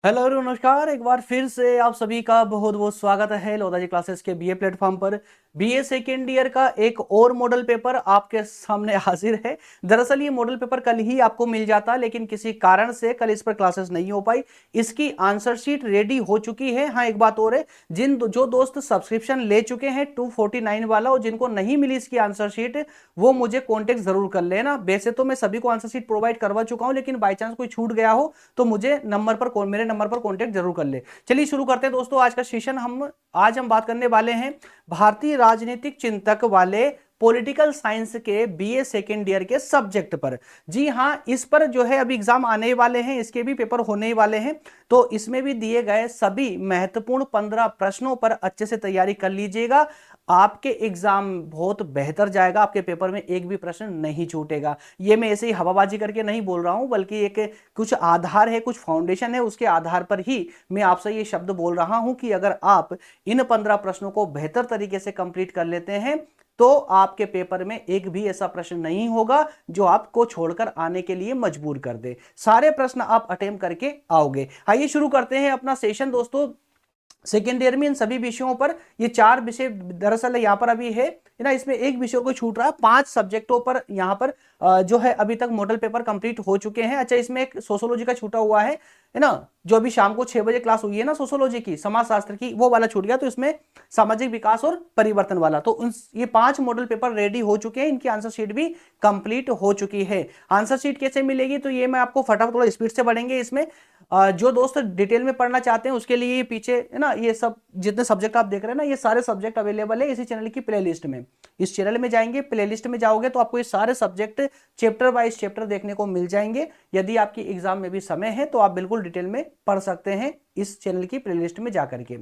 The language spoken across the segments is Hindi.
हेलो नमस्कार। एक बार फिर से आप सभी का बहुत बहुत स्वागत है लोधा जी क्लासेस के बीए प्लेटफॉर्म पर। बीए सेकेंड ईयर का एक और मॉडल पेपर आपके सामने हाजिर है। दरअसल ये मॉडल पेपर कल ही आपको मिल जाता, लेकिन किसी कारण से कल इस पर क्लासेस नहीं हो पाई। इसकी आंसर शीट रेडी हो चुकी है। हाँ, एक बात और है, जो दोस्त सब्सक्रिप्शन ले चुके हैं 249 वाला और जिनको नहीं मिली इसकी आंसर शीट, वो मुझे कॉन्टेक्ट जरूर कर लेना। वैसे तो मैं सभी को आंसर शीट प्रोवाइड करवा चुका हूं, लेकिन बाई चांस कोई छूट गया हो तो मुझे मेरे नंबर पर कांटेक्ट जरूर कर ले। चलिए शुरू करते हैं दोस्तों आज का सेशन। आज हम बात करने वाले हैं भारतीय राजनीतिक चिंतक वाले पॉलिटिकल साइंस के बीए सेकेंड ईयर के सब्जेक्ट पर। जी हां, इस पर जो है अभी एग्जाम आने वाले हैं, इसके भी पेपर होने वाले हैं। तो इसमें भी दिए गए सभी महत्वपूर्ण 15 प्रश्नों पर अच्छे से तैयारी कर लीजिएगा। आपके एग्जाम बहुत बेहतर जाएगा, आपके पेपर में एक भी प्रश्न नहीं छूटेगा। ये मैं ऐसे ही हवाबाजी करके नहीं बोल रहा हूं, बल्कि एक कुछ आधार है, कुछ फाउंडेशन है, उसके आधार पर ही मैं आपसे ये शब्द बोल रहा हूं कि अगर आप इन 15 प्रश्नों को बेहतर तरीके से कंप्लीट कर लेते हैं तो आपके पेपर में एक भी ऐसा प्रश्न नहीं होगा जो आपको छोड़कर आने के लिए मजबूर कर दे। सारे प्रश्न आप अटेम्प्ट करके आओगे। आइए शुरू करते हैं अपना सेशन दोस्तों। सेकेंड ईयर में इन सभी विषयों पर ये 4 विषय दरअसल यहाँ पर अभी है ना, इसमें एक विषय को छूट रहा है। 5 सब्जेक्टों पर यहाँ पर जो है अभी तक मॉडल पेपर कंप्लीट हो चुके हैं। अच्छा, इसमें एक सोशोलॉजी का छूटा हुआ है ना, जो अभी शाम को 6 बजे क्लास हुई है ना सोशोलॉजी की, समाजशास्त्र की, वो वाला छूट गया। तो इसमें सामाजिक विकास और परिवर्तन वाला, तो ये 5 मॉडल पेपर रेडी हो चुके हैं, इनकी आंसर शीट भी कंप्लीट हो चुकी है। आंसर शीट कैसे मिलेगी तो ये मैं आपको फटाफट थोड़ा स्पीड से बढ़ेंगे इसमें। जो दोस्त डिटेल में पढ़ना चाहते हैं उसके लिए पीछे है ना, ये सब जितने सब्जेक्ट आप देख रहे हैं ना, ये सारे सब्जेक्ट अवेलेबल है इसी चैनल की प्लेलिस्ट में। इस चैनल में जाएंगे, प्लेलिस्ट में जाओगे तो आपको ये सारे सब्जेक्ट चैप्टर वाइज चैप्टर देखने को मिल जाएंगे। यदि आपकी एग्जाम में भी समय है तो आप बिल्कुल डिटेल में पढ़ सकते हैं इस चैनल की प्लेलिस्ट में जाकर के।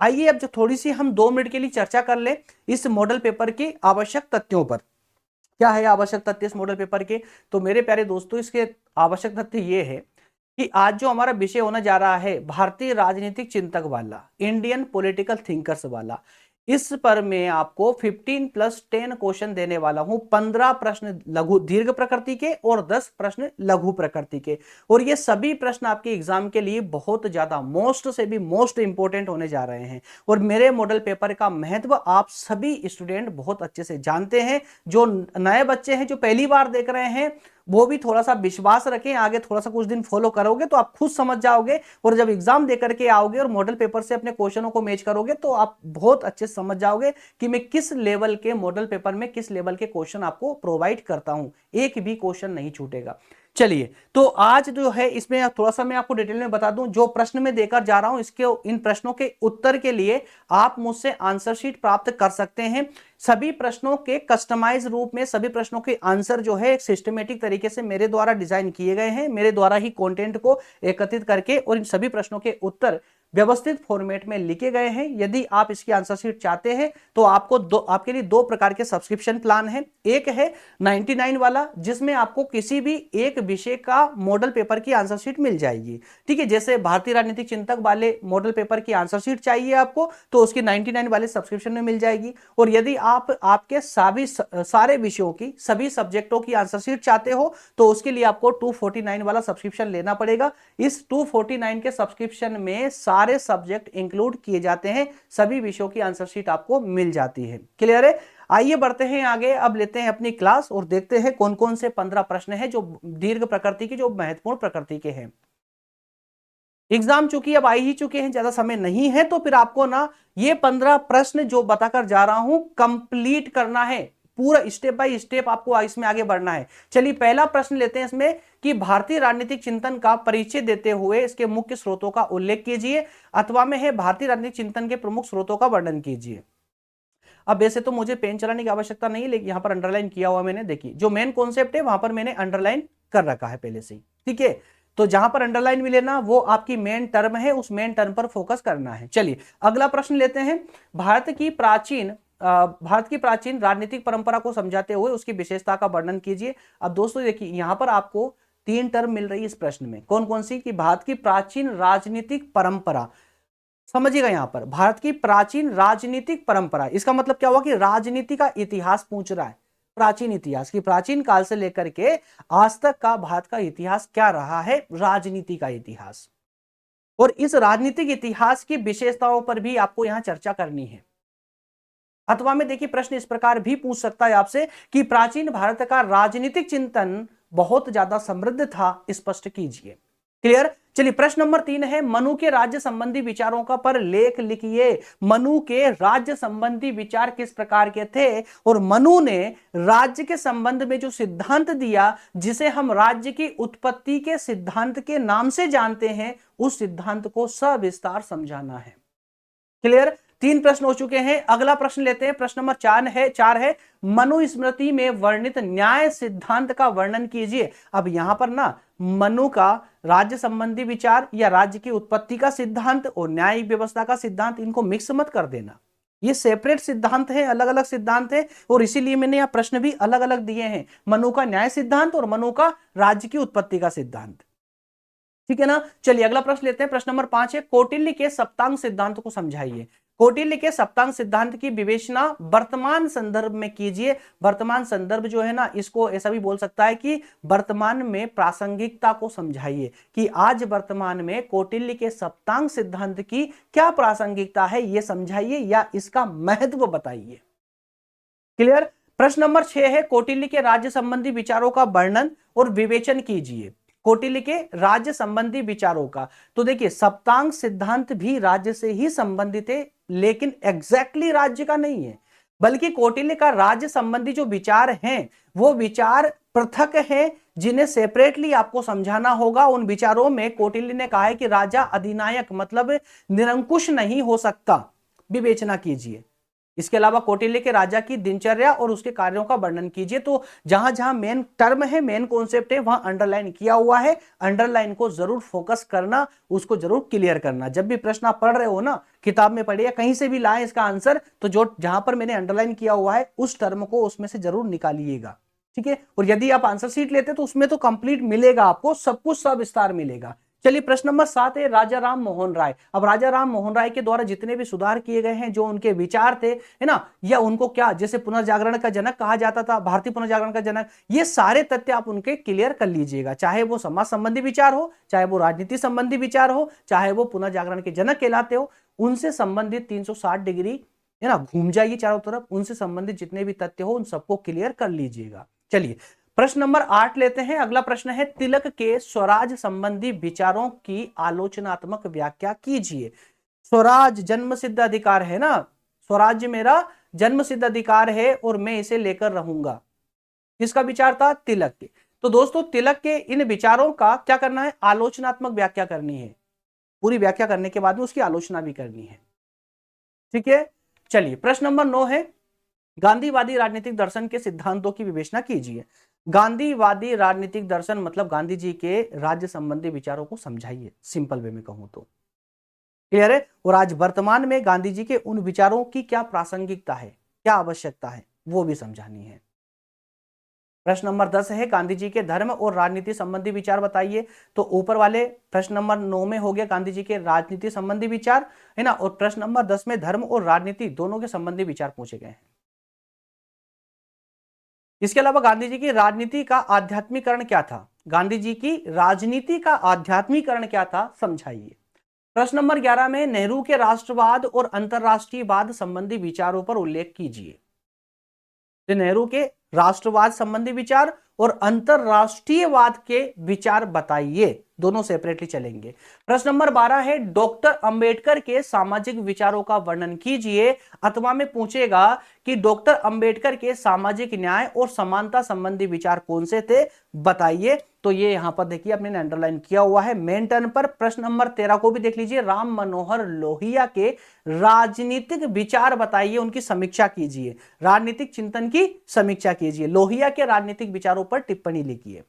आइए अब जो थोड़ी सी हम 2 मिनट के लिए चर्चा कर ले इस मॉडल पेपर के आवश्यक तथ्यों पर। क्या है आवश्यक तथ्य इस मॉडल पेपर के? तो मेरे प्यारे दोस्तों, इसके आवश्यक तथ्य ये है कि आज जो हमारा विषय होने जा रहा है भारतीय राजनीतिक चिंतक वाला, इंडियन पॉलिटिकल थिंकर्स वाला, इस पर मैं आपको 15+10 क्वेश्चन देने वाला हूं। 15 प्रश्न लघु दीर्घ प्रकृति के और 10 प्रश्न लघु प्रकृति के। और ये सभी प्रश्न आपके एग्जाम के लिए बहुत ज्यादा मोस्ट से भी मोस्ट इंपॉर्टेंट होने जा रहे हैं। और मेरे मॉडल पेपर का महत्व आप सभी स्टूडेंट बहुत अच्छे से जानते हैं। जो नए बच्चे हैं, जो पहली बार देख रहे हैं, वो भी थोड़ा सा विश्वास रखें, आगे थोड़ा सा कुछ दिन फॉलो करोगे तो आप खुद समझ जाओगे। और जब एग्जाम दे करके आओगे और मॉडल पेपर से अपने क्वेश्चनों को मैच करोगे तो आप बहुत अच्छे से समझ जाओगे कि मैं किस लेवल के मॉडल पेपर में किस लेवल के क्वेश्चन आपको प्रोवाइड करता हूं। एक भी क्वेश्चन नहीं छूटेगा। चलिए, तो आज जो है इसमें थोड़ा सा मैं आपको डिटेल में बता दूं, जो प्रश्न में देकर जा रहा हूं इसके इन प्रश्नों के उत्तर के लिए आप मुझसे आंसर शीट प्राप्त कर सकते हैं। सभी प्रश्नों के कस्टमाइज रूप में सभी प्रश्नों के आंसर जो है एक सिस्टमेटिक तरीके से मेरे द्वारा डिजाइन किए गए हैं, मेरे द्वारा ही कंटेंट को एकत्रित करके, और इन सभी प्रश्नों के उत्तर व्यवस्थित फॉर्मेट में लिखे गए हैं। यदि आप इसकी आंसर शीट चाहते हैं तो आपके लिए 2 प्रकार के सब्सक्रिप्शन प्लान है। एक है 99 वाला, जिसमें आपको किसी भी एक विषय का मॉडल पेपर की आंसर शीट मिल जाएगी। ठीक है, जैसे भारतीय राजनीतिक चिंतक वाले मॉडल पेपर की आंसर शीट चाहिए आपको तो उसकी 99 वाले सब्सक्रिप्शन में मिल जाएगी। और यदि आप आपके सारे विषयों की, सभी सब्जेक्टों की आंसर शीट चाहते हो तो उसके लिए आपको 249 वाला सब्सक्रिप्शन लेना पड़ेगा। इस 249 के सब्सक्रिप्शन में सारे सब्जेक्ट इंक्लूड किए जाते हैं, सभी विषयों की आंसर शीट आपको मिल जाती है। क्लियर है? आइए बढ़ते हैं आगे, अब लेते हैं अपनी क्लास और देखते हैं कौन कौन से 15 प्रश्न हैं जो दीर्घ प्रकृति के, जो महत्वपूर्ण प्रकृति के हैं। एग्जाम चूंकि अब आ ही चुके हैं, ज्यादा समय नहीं है, तो फिर आपको ना ये 15 प्रश्न जो बताकर जा रहा हूं कंप्लीट करना है। पूरा स्टेप बाय स्टेप आपको इसमें आगे बढ़ना है। चलिए पहला प्रश्न लेते हैं इसमें कि भारतीय राजनीतिक चिंतन का परिचय देते हुए इसके मुख्य स्रोतों का उल्लेख कीजिए। अथवा में है भारतीय राजनीतिक चिंतन के प्रमुख स्रोतों का वर्णन कीजिए। अब वैसे तो मुझे पेन चलाने की आवश्यकता नहीं है, लेकिन यहां पर अंडरलाइन किया हुआ मैंने, देखिए जो मेन कॉन्सेप्ट है वहां पर मैंने अंडरलाइन कर रखा है पहले से ही। ठीक है, तो जहां पर अंडरलाइन मिले ना वो आपकी मेन टर्म है, उस मेन टर्म पर फोकस करना है। चलिए अगला प्रश्न लेते हैं। भारत की प्राचीन राजनीतिक परंपरा को समझाते हुए उसकी विशेषता का वर्णन कीजिए। अब दोस्तों देखिए, यहां पर आपको 3 टर्म मिल रही है इस प्रश्न में। कौन कौन सी? कि भारत की प्राचीन राजनीतिक परंपरा। समझिएगा, यहां पर भारत की प्राचीन राजनीतिक परंपरा, इसका मतलब क्या हुआ कि राजनीति का इतिहास पूछ रहा है। प्राचीन इतिहास की, प्राचीन काल से लेकर के आज तक का भारत का इतिहास क्या रहा है, राजनीति का इतिहास। और इस राजनीतिक इतिहास की विशेषताओं पर भी आपको यहां चर्चा करनी है। अथवा में देखिए प्रश्न इस प्रकार भी पूछ सकता है आपसे कि प्राचीन भारत का राजनीतिक चिंतन बहुत ज्यादा समृद्ध था, स्पष्ट कीजिए। क्लियर। चलिए प्रश्न नंबर 3 है, मनु के राज्य संबंधी विचारों का पर लेख लिखिए। मनु के राज्य संबंधी विचार किस प्रकार के थे और मनु ने राज्य के संबंध में जो सिद्धांत दिया, जिसे हम राज्य की उत्पत्ति के सिद्धांत के नाम से जानते हैं, उस सिद्धांत को सविस्तार समझाना है। क्लियर। 3 प्रश्न हो चुके हैं। अगला प्रश्न लेते हैं, प्रश्न नंबर 4 है मनुस्मृति में वर्णित न्याय सिद्धांत का वर्णन कीजिए। अब यहां पर ना मनु का राज्य संबंधी विचार या राज्य की उत्पत्ति का सिद्धांत और न्यायिक व्यवस्था का सिद्धांत, इनको मिक्स मत कर देना। ये सेपरेट सिद्धांत है, अलग अलग सिद्धांत है, और इसीलिए मैंने यह प्रश्न भी अलग अलग दिए हैं, मनु का न्याय सिद्धांत और मनु का राज्य की उत्पत्ति का सिद्धांत। ठीक है ना। चलिए अगला प्रश्न लेते हैं, प्रश्न नंबर 5 है कौटिल्य के सप्तांग सिद्धांत को समझाइए। कौटिल्य के सप्तांग सिद्धांत की विवेचना वर्तमान संदर्भ में कीजिए। वर्तमान संदर्भ जो है ना, इसको ऐसा भी बोल सकता है कि वर्तमान में प्रासंगिकता को समझाइए, कि आज वर्तमान में कौटिल्य के सप्तांग सिद्धांत की क्या प्रासंगिकता है, यह समझाइए या इसका महत्व बताइए। क्लियर। प्रश्न नंबर 6 है कौटिल्य के राज्य संबंधी विचारों का वर्णन और विवेचन कीजिए। कौटिल्य के राज्य संबंधी विचारों का, तो देखिए सप्तांग सिद्धांत भी राज्य से ही संबंधित है, लेकिन एग्जैक्टली राज्य का नहीं है, बल्कि कौटिल्य का राज्य संबंधी जो विचार हैं वो विचार पृथक हैं, जिन्हें सेपरेटली आपको समझाना होगा। उन विचारों में कौटिल्य ने कहा है कि राजा अधिनायक मतलब निरंकुश नहीं हो सकता, विवेचना कीजिए। इसके अलावा कौटिल्य के राजा की दिनचर्या और उसके कार्यों का वर्णन कीजिए। तो जहां जहां मेन टर्म है, मेन कॉन्सेप्ट है, वहां अंडरलाइन किया हुआ है। अंडरलाइन को जरूर फोकस करना, उसको जरूर क्लियर करना। जब भी प्रश्न आप पढ़ रहे हो ना, किताब में पढ़िए, कहीं से भी लाए इसका आंसर, तो जो जहां पर मैंने अंडरलाइन किया हुआ है उस टर्म को उसमें से जरूर निकालिएगा। ठीक है। और यदि आप आंसर शीट लेते तो उसमें तो कंप्लीट मिलेगा, आपको सब कुछ सविस्तार मिलेगा। चलिए प्रश्न नंबर 7 है राजा राम मोहन राय। अब राजा राम मोहन राय के द्वारा जितने भी सुधार किए गए हैं, जो उनके विचार थे, है ना, या उनको क्या जैसे पुनर्जागरण का जनक कहा जाता था, भारतीय पुनर्जागरण का जनक, ये सारे तथ्य आप उनके क्लियर कर लीजिएगा। चाहे वो समाज संबंधी विचार हो, चाहे वो राजनीति संबंधी विचार हो, चाहे वो पुनर्जागरण के जनक कहलाते हो, उनसे संबंधित 360 डिग्री है ना घूम जाइए चारों तरफ, उनसे संबंधित जितने भी तथ्य हो उन सबको क्लियर कर लीजिएगा। चलिए प्रश्न नंबर 8 लेते हैं। अगला प्रश्न है तिलक के स्वराज संबंधी विचारों की आलोचनात्मक व्याख्या कीजिए। स्वराज जन्म सिद्ध अधिकार है ना, स्वराज्य मेरा जन्म सिद्ध अधिकार है और मैं इसे लेकर रहूंगा। किसका विचार था? तिलक के। तो दोस्तों तिलक के इन विचारों का क्या करना है? आलोचनात्मक व्याख्या करनी है। पूरी व्याख्या करने के बाद में उसकी आलोचना भी करनी है। ठीक है। चलिए प्रश्न नंबर 9 है गांधीवादी राजनीतिक दर्शन के सिद्धांतों की विवेचना कीजिए। गांधीवादी राजनीतिक दर्शन मतलब गांधी जी के राज्य संबंधी विचारों को समझाइए, सिंपल वे में कहूं तो। क्लियर है। और आज वर्तमान में गांधी जी के उन विचारों की क्या प्रासंगिकता है, क्या आवश्यकता है, वो भी समझानी है। प्रश्न नंबर 10 है गांधी जी के धर्म और राजनीति संबंधी विचार बताइए। तो ऊपर वाले प्रश्न नंबर 9 में हो गया गांधी जी के राजनीति संबंधी विचार, है ना, और प्रश्न नंबर 10 में धर्म और राजनीति दोनों के संबंधी विचार पूछे गए हैं। इसके अलावा गांधी जी की राजनीति का आध्यात्मिकरण क्या था? गांधी जी की राजनीति का आध्यात्मिकरण क्या था, समझाइए। प्रश्न नंबर 11 में नेहरू के राष्ट्रवाद और अंतरराष्ट्रीयवाद संबंधी विचारों पर उल्लेख कीजिए। तो नेहरू के राष्ट्रवाद संबंधी विचार और अंतरराष्ट्रीयवाद के विचार बताइए, दोनों सेपरेटली चलेंगे। प्रश्न नंबर 12 है डॉक्टर अंबेडकर के सामाजिक विचारों का वर्णन कीजिए। अथवा में पूछेगा कि डॉक्टर अंबेडकर के सामाजिक न्याय और समानता संबंधी विचार कौन से थे, बताइए। तो ये यहां पर देखिए आपने अंडरलाइन किया हुआ है मेन टर्न पर। प्रश्न नंबर 13 को भी देख लीजिए, राम मनोहर लोहिया के राजनीतिक विचार बताइए, उनकी समीक्षा कीजिए, राजनीतिक चिंतन की समीक्षा कीजिए, लोहिया के राजनीतिक विचारों पर टिप्पणी लिखिए।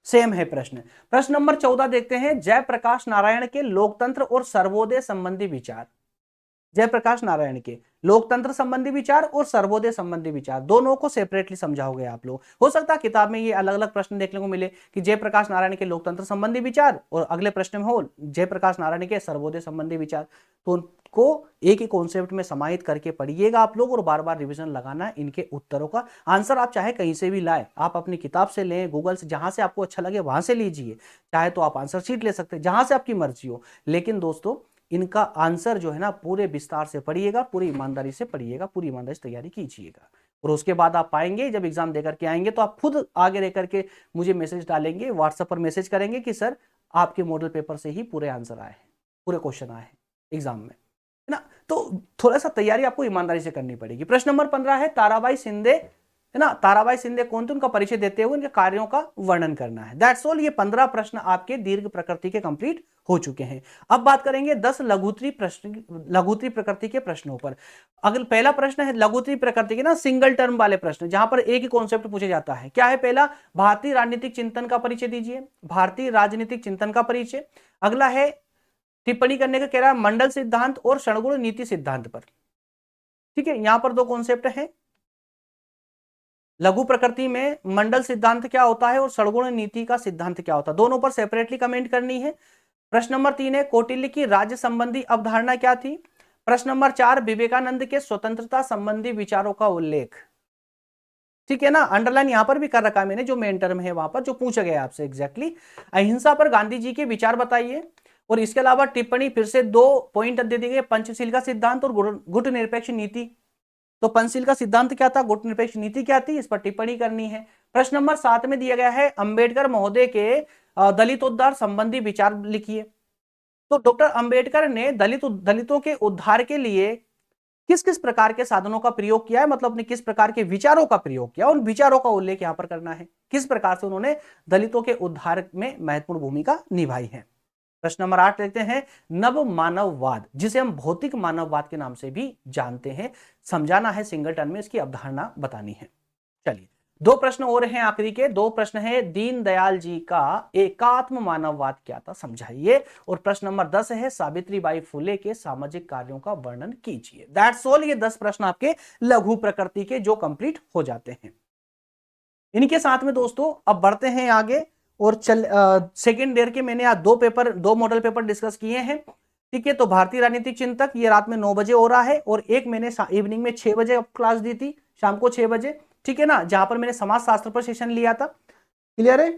सेम है प्रश्न। प्रश्न नंबर 14 देखते हैं जयप्रकाश नारायण के लोकतंत्र और सर्वोदय संबंधी विचार। जयप्रकाश नारायण के लोकतंत्र संबंधी विचार और सर्वोदय संबंधी विचार, दोनों को सेपरेटली समझाओगे आप लोग। हो सकता है किताब में ये अलग अलग प्रश्न देखने को मिले कि जयप्रकाश नारायण के लोकतंत्र संबंधी विचार और अगले प्रश्न में हो जयप्रकाश नारायण के सर्वोदय संबंधी विचार, तो उनको एक ही कॉन्सेप्ट में समाहित करके पढ़िएगा आप लोग और बार बार रिविजन लगाना इनके उत्तरों का। आंसर आप चाहे कहीं से भी लाए, आप अपनी किताब से लें, गूगल से, जहां से आपको अच्छा लगे वहां से लीजिए, चाहे तो आप आंसर शीट ले सकते हैं, जहां से आपकी मर्जी हो। लेकिन दोस्तों इनका आंसर जो है ना पूरे विस्तार से पढ़िएगा, पूरी ईमानदारी से पढ़िएगा, पूरी ईमानदारी से तैयारी कीजिएगा। और उसके बाद आप पाएंगे जब एग्जाम देकर के आएंगे तो आप खुद आगे रह करके मुझे मैसेज डालेंगे, व्हाट्सएप पर मैसेज करेंगे कि सर आपके मॉडल पेपर से ही पूरे आंसर आए हैं, पूरे क्वेश्चन आए हैं एग्जाम में, है ना। तो थोड़ा सा तैयारी आपको ईमानदारी से करनी पड़ेगी। प्रश्न नंबर 15 है ताराबाई शिंदे, है ना। ताराबाई शिंदे कौन थे, उनका परिचय देते हुए उनके कार्यों का वर्णन करना है। That's all. ये 15 प्रश्न आपके दीर्घ प्रकृति के कंप्लीट हो चुके हैं। अब बात करेंगे 10 लघुत्तरी प्रकृति के प्रश्नों पर। अगर पहला प्रश्न है लघुत्तरी प्रकृति के ना सिंगल टर्म वाले प्रश्न, जहां पर एक ही कॉन्सेप्ट पूछा जाता है। क्या है पहला, भारतीय राजनीतिक चिंतन का परिचय दीजिए, भारतीय राजनीतिक चिंतन का परिचय। अगला है टिप्पणी करने का कह रहा है मंडल सिद्धांत और षडगुण नीति सिद्धांत पर। ठीक है, यहां पर दो कॉन्सेप्ट है। लघु प्रकृति में मंडल सिद्धांत क्या होता है और षडगुण नीति का सिद्धांत क्या होता है, दोनों पर सेपरेटली कमेंट करनी है। प्रश्न नंबर 3 है कौटिल्य की राज्य संबंधी अवधारणा क्या थी। प्रश्न नंबर 4 विवेकानंद के स्वतंत्रता संबंधी विचारों का उल्लेख। ठीक है ना, अंडरलाइन यहां पर भी कर रखा है मैंने, जो मेन टर्म है वहां पर जो पूछा गया आपसे एग्जैक्टली। अहिंसा पर गांधी जी के विचार बताइए। और इसके अलावा टिप्पणी फिर से 2 पॉइंट दे दिए गए, पंचशील का सिद्धांत और गुट निरपेक्ष नीति। तो पंचशील का सिद्धांत क्या था, गुट निरपेक्ष नीति क्या थी, इस पर टिप्पणी करनी है। प्रश्न नंबर 7 में दिया गया है अंबेडकर महोदय के दलितोद्धार संबंधी विचार लिखिए। तो डॉक्टर अंबेडकर ने दलितों के उद्धार के लिए किस किस प्रकार के साधनों का प्रयोग किया है, मतलब अपने किस प्रकार के विचारों का प्रयोग किया, उन विचारों का उल्लेख यहां पर करना है, किस प्रकार से उन्होंने दलितों के उद्धार में महत्वपूर्ण भूमिका निभाई है। प्रश्न नंबर 8 देखते हैं नव मानववाद, जिसे हम भौतिक मानववाद के नाम से भी जानते हैं, समझाना है सिंगल टर्म में, इसकी अवधारणा बतानी है। चलिए 2 प्रश्न और हैं आखिरी के। 2 प्रश्न है दीनदयाल जी का एकात्म मानववाद क्या था, समझाइए। और प्रश्न नंबर 10 है सावित्रीबाई फुले के सामाजिक कार्यों का वर्णन कीजिए। That's all. ये 10 प्रश्न आपके लघु प्रकृति के जो कंप्लीट हो जाते हैं। इनके साथ में दोस्तों अब बढ़ते हैं आगे और सेकेंड ईयर के मैंने आज 2 मॉडल पेपर डिस्कस किए हैं। ठीक है, तो भारतीय राजनीतिक चिंतक ये रात में 9 बजे हो रहा है और एक मैंने इवनिंग में 6 बजे क्लास दी थी, शाम को 6 बजे। ठीक है ना, जहां पर मैंने समाज शास्त्र पर सेशन लिया था। क्लियर है।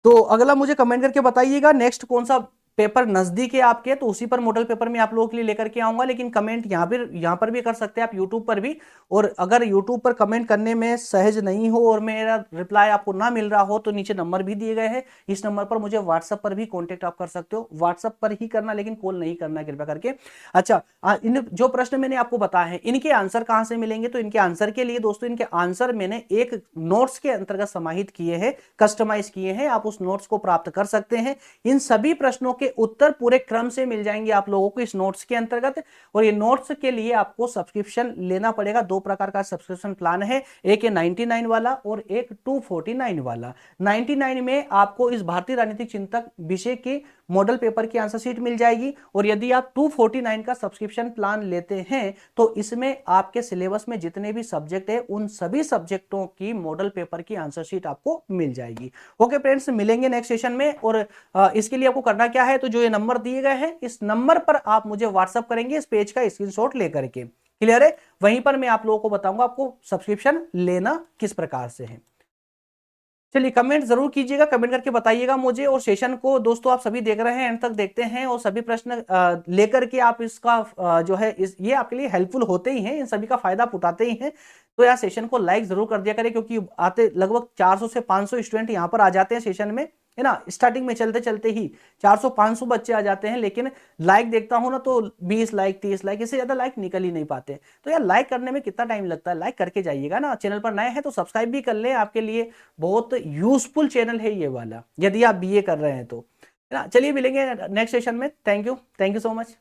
तो अगला मुझे कमेंट करके बताइएगा नेक्स्ट कौन सा पेपर नजदीक है आपके, तो उसी पर मॉडल पेपर में आप लोगों के लिए लेकर के आऊंगा। लेकिन कमेंट यहाँ पर भी कर सकते हैं आप, यूट्यूब पर भी। और अगर यूट्यूब पर कमेंट करने में सहज नहीं हो और मेरा रिप्लाई आपको ना मिल रहा हो तो नीचे नंबर भी दिए गए हैं, इस नंबर पर मुझे व्हाट्सएप पर भी कॉन्टेक्ट आप कर सकते हो। व्हाट्सएप पर ही करना, लेकिन कॉल नहीं करना कृपया करके। अच्छा, इन जो प्रश्न मैंने आपको बताए हैं इनके आंसर कहां से मिलेंगे, तो इनके आंसर के लिए दोस्तों इनके आंसर मैंने एक नोट्स के अंतर्गत समाहित किए हैं, कस्टमाइज किए हैं, आप उस नोट्स को प्राप्त कर सकते हैं। इन सभी प्रश्नों के उत्तर पूरे क्रम से मिल जाएंगे आप लोगों को इस नोट्स के अंतर्गत। और ये नोट्स के लिए आपको सब्सक्रिप्शन लेना पड़ेगा। 2 प्रकार का सब्सक्रिप्शन प्लान है, एक है 99 वाला और एक 249 वाला। 99 में आपको इस भारतीय राजनीतिक चिंतक विषय के मॉडल पेपर की आंसर शीट मिल जाएगी। और यदि आप 249 का सब्सक्रिप्शन प्लान लेते हैं तो इसमें आपके सिलेबस में जितने भी सब्जेक्ट है उन सभी सब्जेक्टों की मॉडल पेपर की आंसर शीट आपको मिल जाएगी। ओके फ्रेंड्स, मिलेंगे नेक्स्ट सेशन में। और इसके लिए आपको करना क्या है, तो जो ये नंबर दिए गए हैं इस नंबर पर आप मुझे व्हाट्सएप करेंगे इस पेज का स्क्रीनशॉट लेकर के। क्लियर है, वहीं पर मैं आप लोगों को बताऊंगा आपको सब्सक्रिप्शन लेना किस प्रकार से है। चलिए कमेंट जरूर कीजिएगा, कमेंट करके बताइएगा मुझे। और सेशन को दोस्तों आप सभी देख रहे हैं, एंड तक देखते हैं और सभी प्रश्न लेकर के आप इसका जो है ये आपके लिए हेल्पफुल होते ही हैं, इन सभी का फायदा आप उठाते ही हैं। तो यार सेशन को लाइक जरूर कर दिया करें, क्योंकि आते लगभग 400 से 500 स्टूडेंट यहाँ पर आ जाते हैं सेशन में, है ना। स्टार्टिंग में चलते चलते ही 400-500 बच्चे आ जाते हैं, लेकिन लाइक देखता हूं ना तो 20 लाइक 30 लाइक, इससे ज्यादा लाइक निकल ही नहीं पाते। तो यार लाइक करने में कितना टाइम लगता है, लाइक करके जाइएगा ना। चैनल पर नए हैं तो सब्सक्राइब भी कर लें, आपके लिए बहुत यूजफुल चैनल है ये वाला, यदि आप बीए कर रहे हैं तो, है ना। चलिए मिलेंगे नेक्स्ट सेशन में। Thank you so much.